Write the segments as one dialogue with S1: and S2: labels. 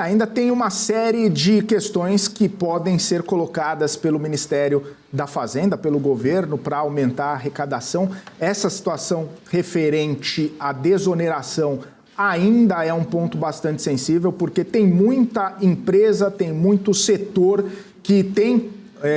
S1: Ainda tem uma série de questões que podem ser colocadas pelo Ministério da Fazenda, pelo governo, para aumentar a arrecadação. Essa situação referente à desoneração ainda é um ponto bastante sensível, porque tem muita empresa, tem muito setor que tem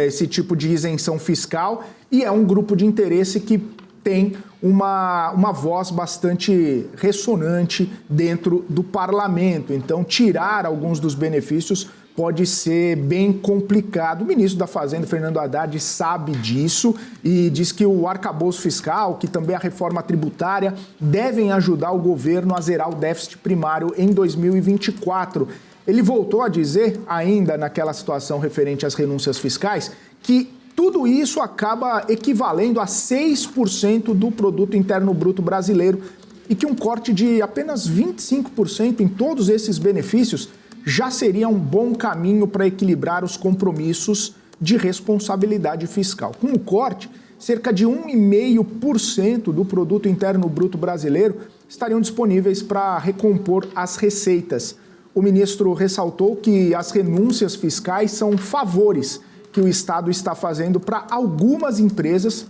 S1: esse tipo de isenção fiscal e é um grupo de interesse que tem uma voz bastante ressonante dentro do parlamento. Então, tirar alguns dos benefícios pode ser bem complicado. O ministro da Fazenda, Fernando Haddad, sabe disso e diz que o arcabouço fiscal, que também a reforma tributária, devem ajudar o governo a zerar o déficit primário em 2024. Ele voltou a dizer, ainda naquela situação referente às renúncias fiscais, que tudo isso acaba equivalendo a 6% do produto interno bruto brasileiro e que um corte de apenas 25% em todos esses benefícios já seria um bom caminho para equilibrar os compromissos de responsabilidade fiscal. Com o corte, cerca de 1,5% do produto interno bruto brasileiro estariam disponíveis para recompor as receitas. O ministro ressaltou que as renúncias fiscais são favores que o Estado está fazendo para algumas empresas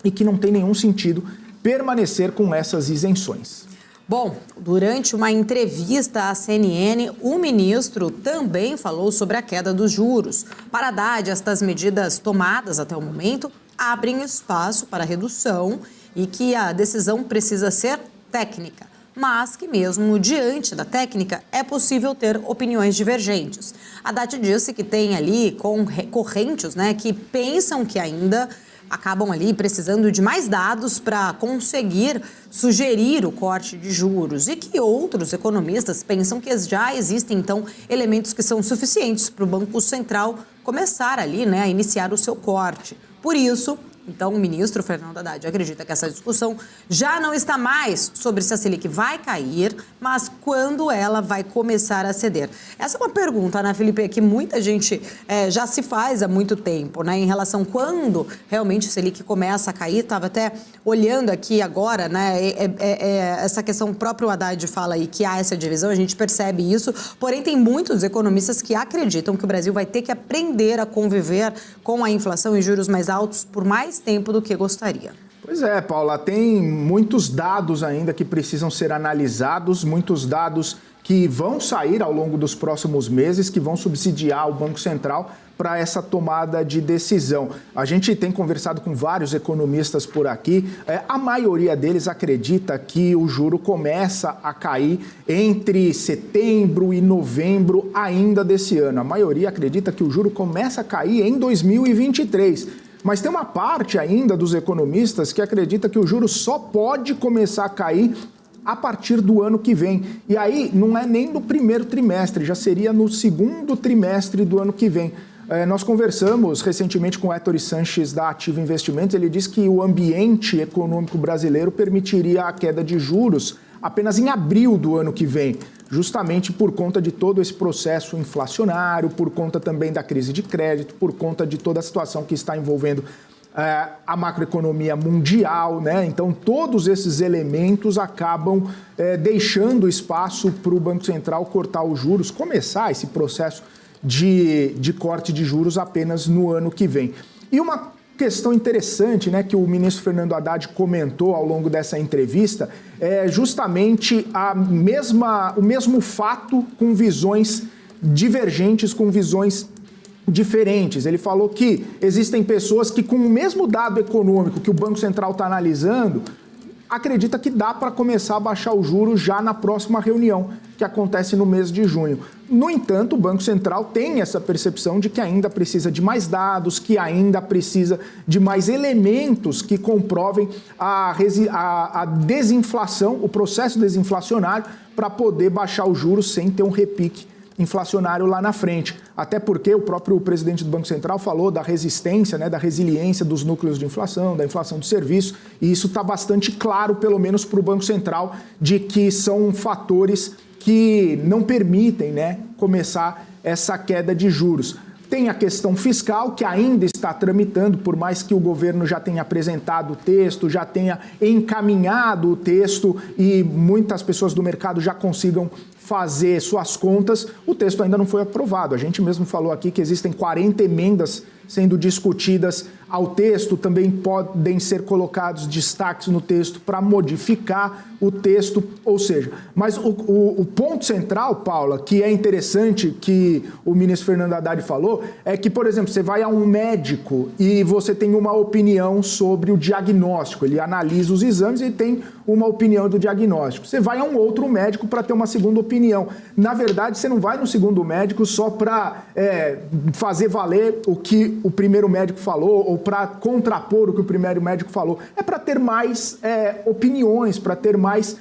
S1: e que não tem nenhum sentido permanecer com essas isenções.
S2: Bom, durante uma entrevista à CNN, o ministro também falou sobre a queda dos juros. Para Haddad, estas medidas tomadas até o momento abrem espaço para redução e que a decisão precisa ser técnica, mas que mesmo diante da técnica é possível ter opiniões divergentes. Haddad disse que tem ali correntes, que pensam que ainda acabam ali precisando de mais dados para conseguir sugerir o corte de juros e que outros economistas pensam que já existem, então, elementos que são suficientes para o Banco Central começar ali, a iniciar o seu corte. Por isso, então, o ministro Fernando Haddad acredita que essa discussão já não está mais sobre se a Selic vai cair, mas quando ela vai começar a ceder. Essa é uma pergunta, Ana Felipe, que muita gente já se faz há muito tempo, em relação a quando realmente a Selic começa a cair. Estava até olhando aqui agora, essa questão, o próprio Haddad fala aí que há essa divisão, a gente percebe isso, porém tem muitos economistas que acreditam que o Brasil vai ter que aprender a conviver com a inflação e juros mais altos por mais tempo do que gostaria.
S1: Pois é, Paula, tem muitos dados ainda que precisam ser analisados, muitos dados que vão sair ao longo dos próximos meses, que vão subsidiar o Banco Central para essa tomada de decisão. A gente tem conversado com vários economistas por aqui, a maioria deles acredita que o juro começa a cair entre setembro e novembro ainda desse ano. A maioria acredita que o juro começa a cair em 2023. Mas tem uma parte ainda dos economistas que acredita que o juro só pode começar a cair a partir do ano que vem. E aí não é nem no primeiro trimestre, já seria no segundo trimestre do ano que vem. Nós conversamos recentemente com o Héctor Sanches da Ativa Investimentos, ele disse que o ambiente econômico brasileiro permitiria a queda de juros apenas em abril do ano que vem, justamente por conta de todo esse processo inflacionário, por conta também da crise de crédito, por conta de toda a situação que está envolvendo a macroeconomia mundial, Então, todos esses elementos acabam deixando espaço para o Banco Central cortar os juros, começar esse processo de corte de juros apenas no ano que vem. E uma questão interessante, que o ministro Fernando Haddad comentou ao longo dessa entrevista é justamente o mesmo fato com visões divergentes, com visões diferentes. Ele falou que existem pessoas que, com o mesmo dado econômico que o Banco Central está analisando, acredita que dá para começar a baixar o juro já na próxima reunião, que acontece no mês de junho. No entanto, o Banco Central tem essa percepção de que ainda precisa de mais dados, que ainda precisa de mais elementos que comprovem a desinflação, o processo desinflacionário, para poder baixar os juros sem ter um repique inflacionário lá na frente. Até porque o próprio presidente do Banco Central falou da resistência, da resiliência dos núcleos de inflação, da inflação de serviço, e isso está bastante claro, pelo menos para o Banco Central, de que são fatores que não permitem, começar essa queda de juros. Tem a questão fiscal, que ainda está tramitando, por mais que o governo já tenha apresentado o texto, já tenha encaminhado o texto e muitas pessoas do mercado já consigam fazer suas contas, o texto ainda não foi aprovado. A gente mesmo falou aqui que existem 40 emendas sendo discutidas ao texto, também podem ser colocados destaques no texto para modificar o texto, ou seja, mas o ponto central, Paula, que é interessante que o ministro Fernando Haddad falou, é que, por exemplo, você vai a um médico e você tem uma opinião sobre o diagnóstico, ele analisa os exames e tem uma opinião do diagnóstico. Você vai a um outro médico para ter uma segunda opinião. Na verdade, você não vai no segundo médico só para fazer valer o que o primeiro médico falou ou para contrapor o que o primeiro médico falou. É para ter mais opiniões, para ter mais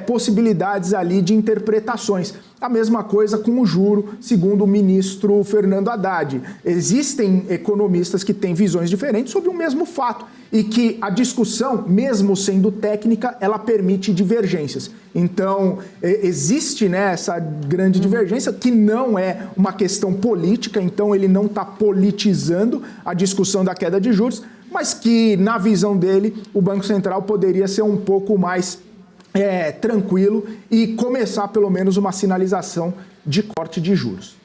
S1: possibilidades ali de interpretações. A mesma coisa com o juro, segundo o ministro Fernando Haddad. Existem economistas que têm visões diferentes sobre o mesmo fato e que a discussão, mesmo sendo técnica, ela permite divergências. Então, existe, né, essa grande divergência, que não é uma questão política, então ele não está politizando a discussão da queda de juros, mas que, na visão dele, o Banco Central poderia ser um pouco mais tranquilo e começar, pelo menos, uma sinalização de corte de juros.